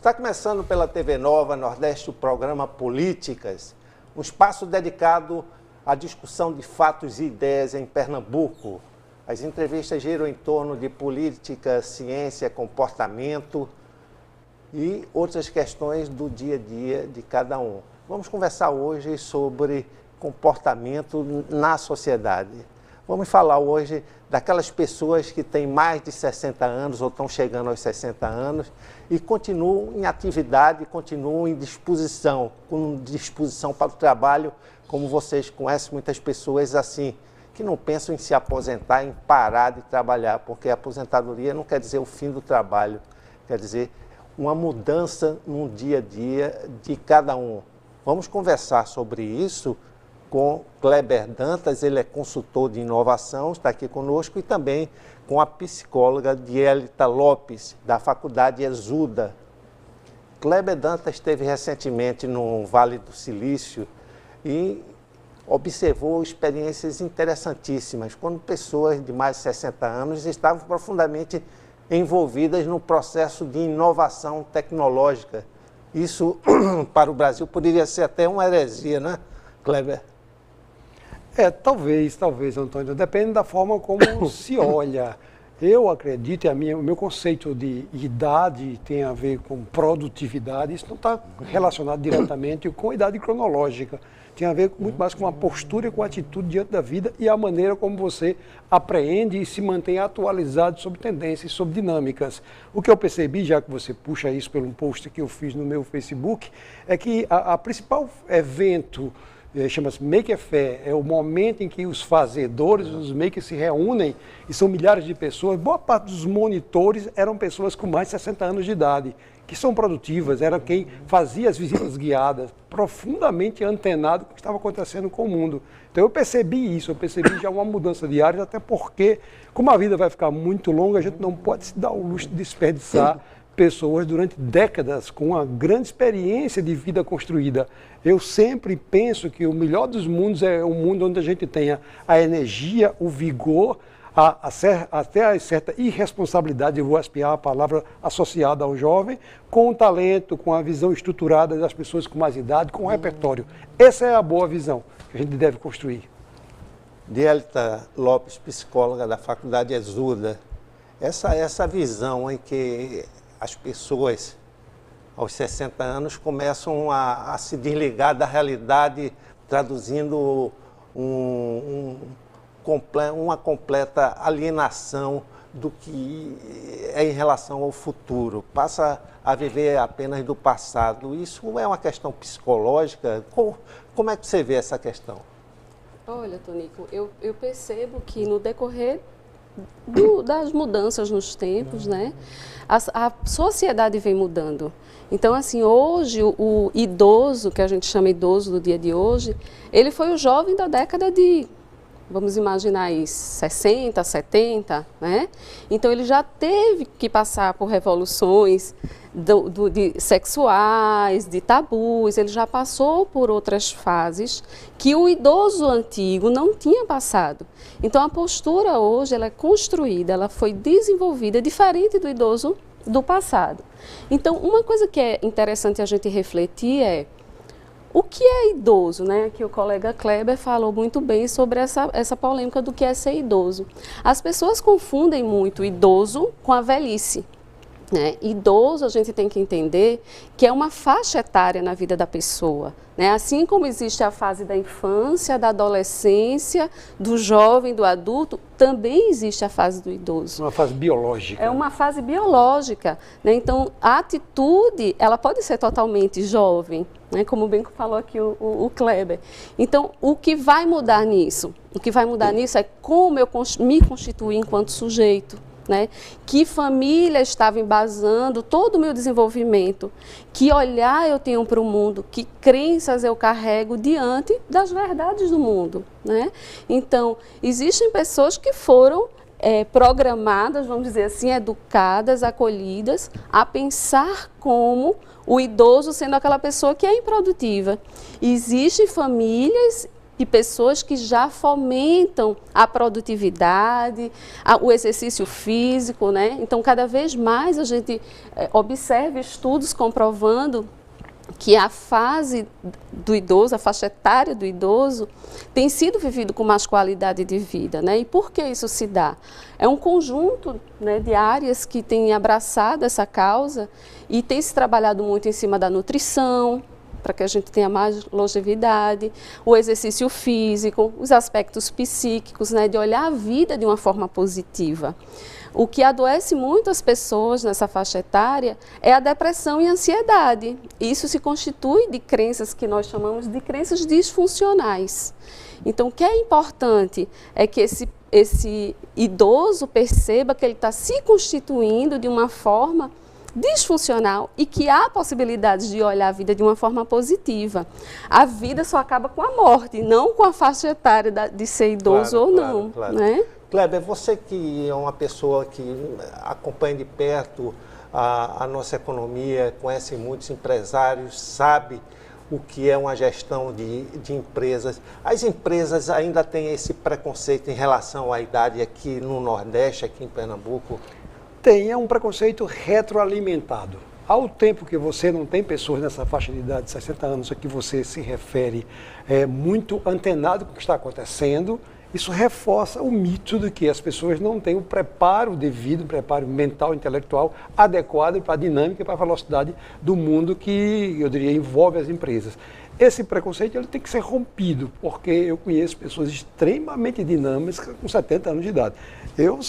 Está começando pela TV Nova Nordeste o programa Políticas, um espaço dedicado à discussão de fatos e ideias em Pernambuco. As entrevistas giram em torno de política, ciência, comportamento e outras questões do dia a dia de cada um. Vamos conversar hoje sobre comportamento na sociedade. Vamos falar hoje daquelas pessoas que têm mais de 60 anos ou estão chegando aos 60 anos e continuam em atividade, continuam em disposição, com disposição para o trabalho, como vocês conhecem muitas pessoas assim, que não pensam em se aposentar, em parar de trabalhar, porque a aposentadoria não quer dizer o fim do trabalho, quer dizer uma mudança no dia a dia de cada um. Vamos conversar sobre isso com Kleber Dantas, ele é consultor de inovação, está aqui conosco, e também com a psicóloga Dielita Lopes, da Faculdade Exuda. Kleber Dantas esteve recentemente no Vale do Silício e observou experiências interessantíssimas, quando pessoas de mais de 60 anos estavam profundamente envolvidas no processo de inovação tecnológica. Isso, para o Brasil, poderia ser até uma heresia, né, Kleber? Talvez, Antônio. Depende da forma como se olha. Eu acredito, o meu conceito de idade tem a ver com produtividade. Isso não está relacionado diretamente com a idade cronológica. Tem a ver muito mais com a postura e com a atitude diante da vida e a maneira como você apreende e se mantém atualizado sobre tendências, sobre dinâmicas. O que eu percebi, já que você puxa isso pelo post que eu fiz no meu Facebook, é que a principal evento chama-se Maker Fair, é o momento em que os fazedores, os makers se reúnem, e são milhares de pessoas. Boa parte dos monitores eram pessoas com mais de 60 anos de idade, que são produtivas, era quem fazia as visitas guiadas, profundamente antenado com o que estava acontecendo com o mundo. Então eu percebi isso, eu percebi já uma mudança de áreas, até porque, como a vida vai ficar muito longa, a gente não pode se dar o luxo de desperdiçar pessoas durante décadas com uma grande experiência de vida construída. Eu sempre penso que o melhor dos mundos é um mundo onde a gente tenha a energia, o vigor, até a certa irresponsabilidade, eu vou aspirar a palavra associada ao jovem, com o talento, com a visão estruturada das pessoas com mais idade, com o repertório. Essa é a boa visão que a gente deve construir. Dielita Lopes, psicóloga da Faculdade Exuda, essa visão em que as pessoas, aos 60 anos, começam a se desligar da realidade, traduzindo uma completa alienação do que é em relação ao futuro. Passa a viver apenas do passado. Isso é uma questão psicológica? Como é que você vê essa questão? Olha, Tonico, eu percebo que no decorrer das mudanças nos tempos, né, a sociedade vem mudando. Então, assim, hoje o idoso, que a gente chama idoso do dia de hoje, ele foi o jovem da década de, vamos imaginar aí, 60, 70, né? Então ele já teve que passar por revoluções de sexuais, de tabus, ele já passou por outras fases que o idoso antigo não tinha passado. Então a postura hoje ela é construída, ela foi desenvolvida diferente do idoso do passado. Então uma coisa que é interessante a gente refletir é o que é idoso, né? Que o colega Kleber falou muito bem sobre essa polêmica do que é ser idoso. As pessoas confundem muito idoso com a velhice. Né? Idoso, a gente tem que entender que é uma faixa etária na vida da pessoa. Né? Assim como existe a fase da infância, da adolescência, do jovem, do adulto, também existe a fase do idoso. Uma fase biológica. É uma fase biológica. Né? Então, a atitude, ela pode ser totalmente jovem, né? Como bem falou aqui o Kleber. Então, o que vai mudar nisso? O que vai mudar nisso é como eu me constituir enquanto sujeito. Né? Que família estava embasando todo o meu desenvolvimento, que olhar eu tenho para o mundo, que crenças eu carrego diante das verdades do mundo. Né? Então, existem pessoas que foram programadas, vamos dizer assim, educadas, acolhidas, a pensar como o idoso sendo aquela pessoa que é improdutiva. Existem famílias de pessoas que já fomentam a produtividade, o exercício físico, né? Então, cada vez mais a gente observa estudos comprovando que a fase do idoso, a faixa etária do idoso, tem sido vivido com mais qualidade de vida, né? E por que isso se dá? É um conjunto, né, de áreas que têm abraçado essa causa e tem se trabalhado muito em cima da nutrição, para que a gente tenha mais longevidade, o exercício físico, os aspectos psíquicos, né, de olhar a vida de uma forma positiva. O que adoece muito as pessoas nessa faixa etária é a depressão e a ansiedade. Isso se constitui de crenças que nós chamamos de crenças disfuncionais. Então, o que é importante é que esse idoso perceba que ele está se constituindo de uma forma disfuncional e que há possibilidades de olhar a vida de uma forma positiva. A vida só acaba com a morte, não com a faixa etária de ser idoso ou não. Claro. Né? Kleber, você que é uma pessoa que acompanha de perto a nossa economia, conhece muitos empresários, sabe o que é uma gestão de empresas. As empresas ainda têm esse preconceito em relação à idade aqui no Nordeste, aqui em Pernambuco? Tem um preconceito retroalimentado. Ao tempo que você não tem pessoas nessa faixa de idade de 60 anos a que você se refere muito antenado com o que está acontecendo, isso reforça o mito de que as pessoas não têm o preparo devido, o preparo mental, intelectual adequado para a dinâmica e para a velocidade do mundo que, eu diria, envolve as empresas. Esse preconceito ele tem que ser rompido, porque eu conheço pessoas extremamente dinâmicas com 70 anos de idade. Eu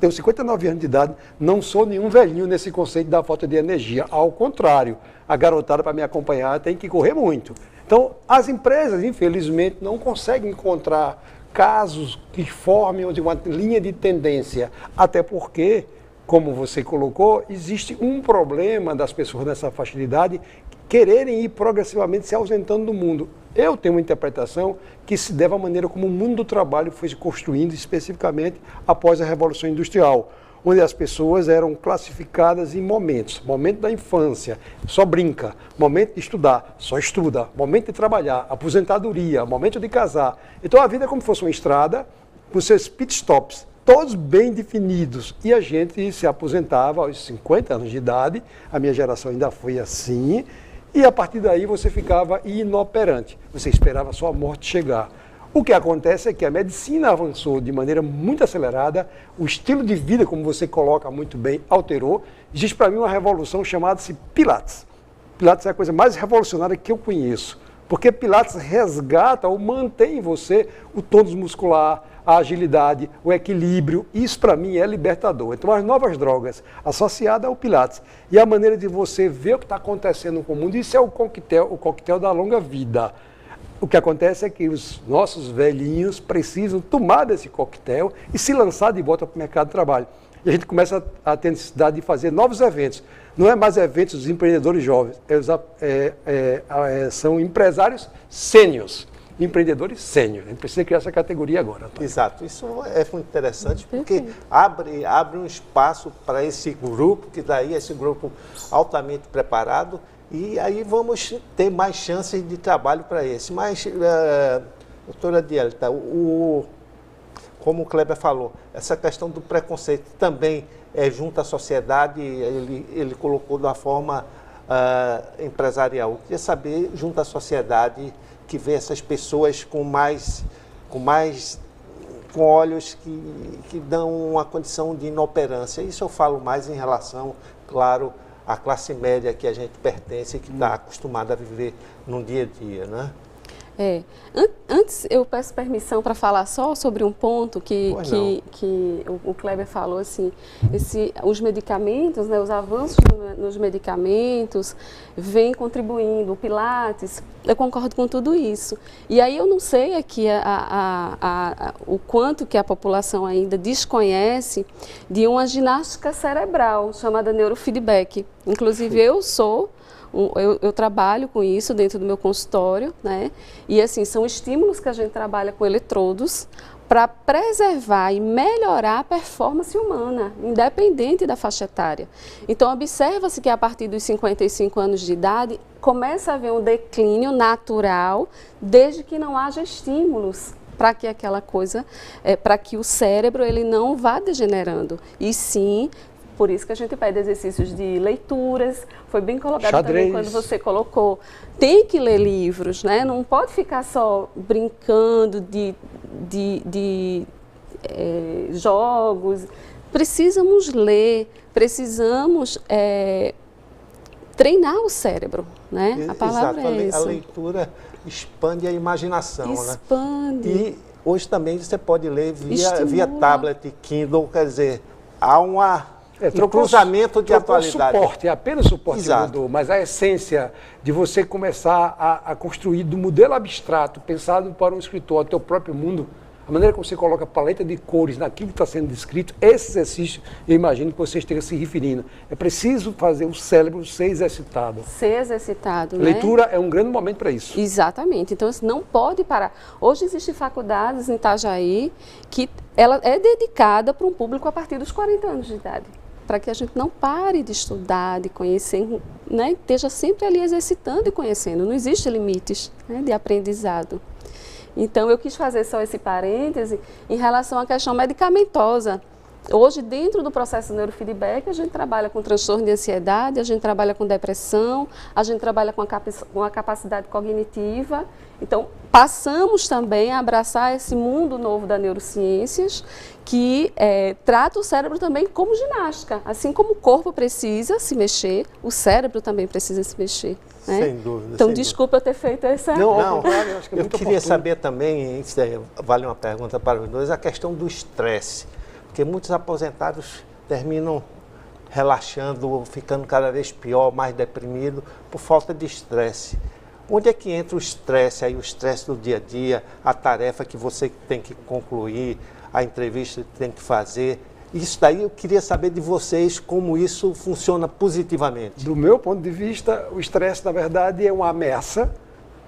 tenho 59 anos de idade, não sou nenhum velhinho nesse conceito da falta de energia. Ao contrário, a garotada para me acompanhar tem que correr muito. Então, as empresas, infelizmente, não conseguem encontrar casos que formem uma linha de tendência, até porque, como você colocou, existe um problema das pessoas nessa faixa de idade quererem ir progressivamente se ausentando do mundo. Eu tenho uma interpretação que se deve à maneira como o mundo do trabalho foi se construindo, especificamente após a Revolução Industrial, onde as pessoas eram classificadas em momentos. Momento da infância, só brinca. Momento de estudar, só estuda. Momento de trabalhar, aposentadoria, momento de casar. Então a vida é como se fosse uma estrada, com seus pit stops, todos bem definidos. E a gente se aposentava aos 50 anos de idade, a minha geração ainda foi assim, e a partir daí você ficava inoperante. Você esperava a sua morte chegar. O que acontece é que a medicina avançou de maneira muito acelerada, o estilo de vida, como você coloca muito bem, alterou. Existe para mim uma revolução chamada-se Pilates. Pilates é a coisa mais revolucionária que eu conheço, porque Pilates resgata ou mantém em você o tônus muscular, a agilidade, o equilíbrio. Isso para mim é libertador. Então as novas drogas associadas ao Pilates e a maneira de você ver o que está acontecendo com o mundo, isso é o coquetel da longa vida. O que acontece é que os nossos velhinhos precisam tomar desse coquetel e se lançar de volta para o mercado de trabalho. E a gente começa a ter necessidade de fazer novos eventos. Não é mais eventos dos empreendedores jovens, são empresários sêniors, empreendedores sênior. A gente precisa criar essa categoria agora. Antônio. Exato, isso é muito interessante porque abre um espaço para esse grupo, que daí esse grupo altamente preparado, e aí vamos ter mais chances de trabalho para esse. Mas, doutora Dielita, como o Kleber falou, essa questão do preconceito também é junto à sociedade, ele colocou de uma forma empresarial. Eu queria saber, junto à sociedade, que vê essas pessoas com olhos que dão uma condição de inoperância. Isso eu falo mais em relação, claro, à classe média que a gente pertence e que está acostumada a viver no dia a dia, né? Antes eu peço permissão para falar só sobre um ponto que o Kleber falou, assim, os medicamentos, né, os avanços nos medicamentos vêm contribuindo, o Pilates, eu concordo com tudo isso. E aí eu não sei aqui o quanto que a população ainda desconhece de uma ginástica cerebral chamada neurofeedback. Inclusive eu trabalho com isso dentro do meu consultório, né? E assim, são estímulos que a gente trabalha com eletrodos para preservar e melhorar a performance humana, independente da faixa etária. Então, observa-se que a partir dos 55 anos de idade, começa a haver um declínio natural, desde que não haja estímulos para que aquela coisa, para que o cérebro ele não vá degenerando. E sim, por isso que a gente pede exercícios de leituras. Foi bem colocado Xadrez. também quando você colocou. Tem que ler livros, né? Não pode ficar só brincando de jogos. Precisamos ler, precisamos treinar o cérebro, né? A palavra é essa. A leitura expande a imaginação, expande. né? E hoje também você pode ler via tablet, Kindle, quer dizer, há um cruzamento de atualidade. Suporte, apenas suporte que mudou, mas a essência de você começar a construir do modelo abstrato, pensado para um escritor, o teu próprio mundo, a maneira como você coloca a paleta de cores naquilo que está sendo descrito, esse exercício, eu imagino que você esteja se referindo. É preciso fazer o cérebro ser exercitado. Ser exercitado, né? Leitura é um grande momento para isso. Exatamente. Então, não pode parar. Hoje existem faculdades em Itajaí que ela é dedicada para um público a partir dos 40 anos de idade, para que a gente não pare de estudar, de conhecer, né? Esteja sempre ali exercitando e conhecendo. Não existe limites, né, de aprendizado. Então, eu quis fazer só esse parêntese em relação à questão medicamentosa. Hoje, dentro do processo de neurofeedback, a gente trabalha com transtorno de ansiedade, a gente trabalha com depressão, a gente trabalha com a capacidade cognitiva. Então, passamos também a abraçar esse mundo novo da neurociências, que trata o cérebro também como ginástica. Assim como o corpo precisa se mexer, o cérebro também precisa se mexer. Né? Sem dúvida. Então, sem desculpa eu ter feito essa... Não, eu acho que é muito queria oportuno. saber também, isso aí vale uma pergunta para os dois, a questão do estresse. Porque muitos aposentados terminam relaxando, ficando cada vez pior, mais deprimido, por falta de estresse. Onde é que entra o estresse, aí o estresse do dia a dia, a tarefa que você tem que concluir, a entrevista que tem que fazer? Isso daí eu queria saber de vocês como isso funciona positivamente. Do meu ponto de vista, o estresse, na verdade, é uma ameaça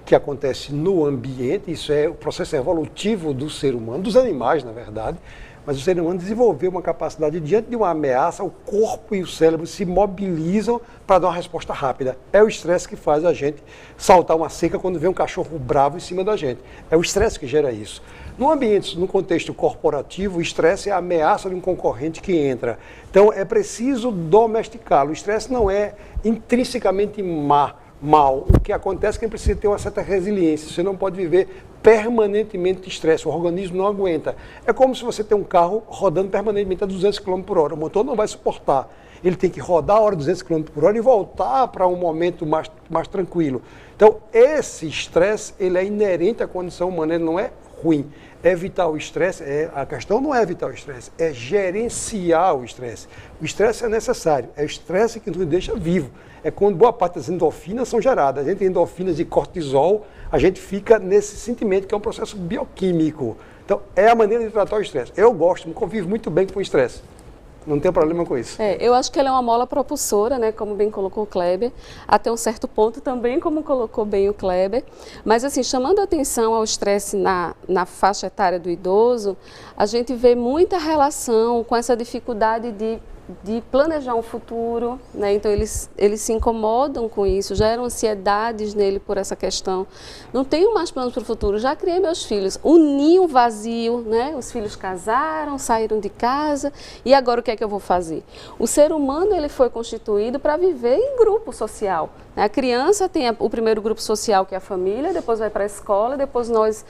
que acontece no ambiente, isso é o processo evolutivo do ser humano, dos animais, na verdade, mas o ser humano desenvolveu uma capacidade, diante de uma ameaça, o corpo e o cérebro se mobilizam para dar uma resposta rápida. É o estresse que faz a gente saltar uma cerca quando vê um cachorro bravo em cima da gente. É o estresse que gera isso. No ambiente, no contexto corporativo, o estresse é a ameaça de um concorrente que entra. Então, é preciso domesticá-lo. O estresse não é intrinsecamente mal. O que acontece é que precisa ter uma certa resiliência. Você não pode viver permanentemente de estresse. O organismo não aguenta. É como se você tem um carro rodando permanentemente a 200 km por hora. O motor não vai suportar. Ele tem que rodar a hora 200 km por hora e voltar para um momento mais tranquilo. Então, esse estresse, ele é inerente à condição humana, ele não é ruim. Evitar o estresse, a questão não é evitar o estresse, é gerenciar o estresse. O estresse é necessário, é o estresse que nos deixa vivo. É quando boa parte das endorfinas são geradas. A gente tem endorfinas e cortisol, a gente fica nesse sentimento que é um processo bioquímico. Então, é a maneira de tratar o estresse. Eu gosto, convivo muito bem com o estresse. Não tem problema com isso. Eu acho que ele é uma mola propulsora, né, como bem colocou o Kleber, até um certo ponto também, como colocou bem o Kleber. Mas, assim, chamando a atenção ao estresse na faixa etária do idoso, a gente vê muita relação com essa dificuldade de planejar um futuro, né? Então eles se incomodam com isso, geram ansiedades nele por essa questão. Não tenho mais planos para o futuro, já criei meus filhos, um ninho vazio, né? Os filhos casaram, saíram de casa e agora o que é que eu vou fazer? O ser humano ele foi constituído para viver em grupo social. A criança tem o primeiro grupo social, que é a família, depois vai para a escola, depois nós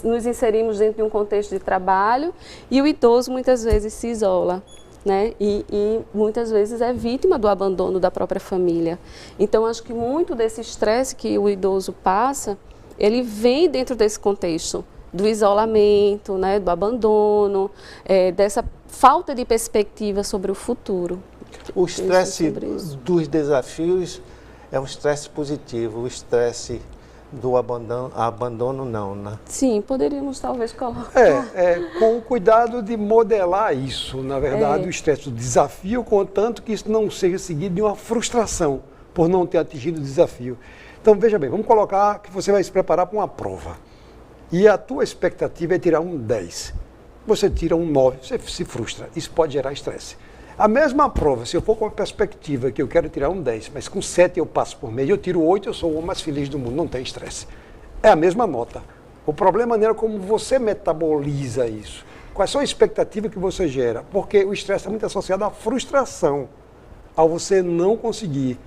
nos inserimos dentro de um contexto de trabalho e o idoso muitas vezes se isola. Né? E muitas vezes é vítima do abandono da própria família. Então, acho que muito desse estresse que o idoso passa, ele vem dentro desse contexto do isolamento, né? Do abandono, dessa falta de perspectiva sobre o futuro. O estresse dos desafios é um estresse positivo, o estresse do abandono não, né? Sim, poderíamos talvez colocar. Com o cuidado de modelar isso, na verdade, o estresse do desafio, contanto que isso não seja seguido de uma frustração por não ter atingido o desafio. Então, veja bem, vamos colocar que você vai se preparar para uma prova. E a tua expectativa é tirar um 10. você tira um 9, você se frustra. Isso pode gerar estresse. A mesma prova, se eu for com a perspectiva que eu quero tirar um 10, mas com 7 eu passo por meio, eu tiro 8, eu sou o homem mais feliz do mundo, não tem estresse. É a mesma nota. O problema é a maneira como você metaboliza isso. Quais são as expectativas que você gera? Porque o estresse é muito associado à frustração, ao você não conseguir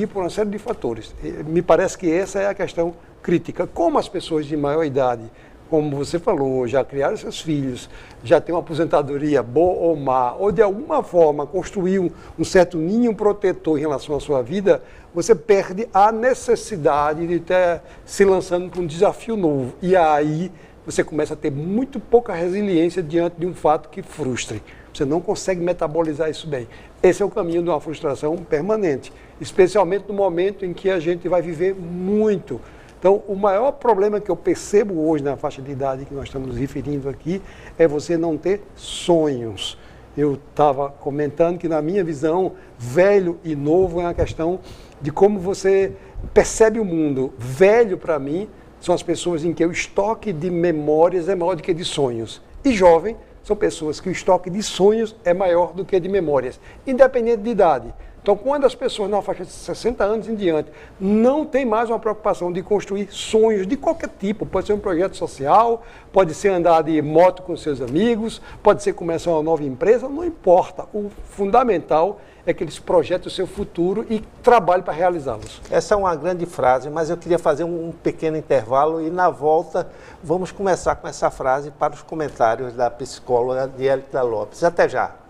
por uma série de fatores. Me parece que essa é a questão crítica. Como as pessoas de maior idade, como você falou, já criaram seus filhos, já têm uma aposentadoria boa ou má, ou de alguma forma construir um certo ninho protetor em relação à sua vida, você perde a necessidade de estar se lançando para um desafio novo. E aí você começa a ter muito pouca resiliência diante de um fato que frustre. Você não consegue metabolizar isso bem. Esse é o caminho de uma frustração permanente, especialmente no momento em que a gente vai viver muito. Então, o maior problema que eu percebo hoje na faixa de idade que nós estamos nos referindo aqui é você não ter sonhos. Eu estava comentando que, na minha visão, velho e novo é uma questão de como você percebe o mundo. Velho, para mim, são as pessoas em que o estoque de memórias é maior do que de sonhos. E jovem são pessoas que o estoque de sonhos é maior do que de memórias, independente de idade. Então, quando as pessoas na faixa de 60 anos em diante não têm mais uma preocupação de construir sonhos de qualquer tipo, pode ser um projeto social, pode ser andar de moto com seus amigos, pode ser começar uma nova empresa, não importa. O fundamental é que eles projetem o seu futuro e trabalhem para realizá-los. Essa é uma grande frase, mas eu queria fazer um pequeno intervalo e, na volta, vamos começar com essa frase para os comentários da psicóloga Dielita Lopes. Até já!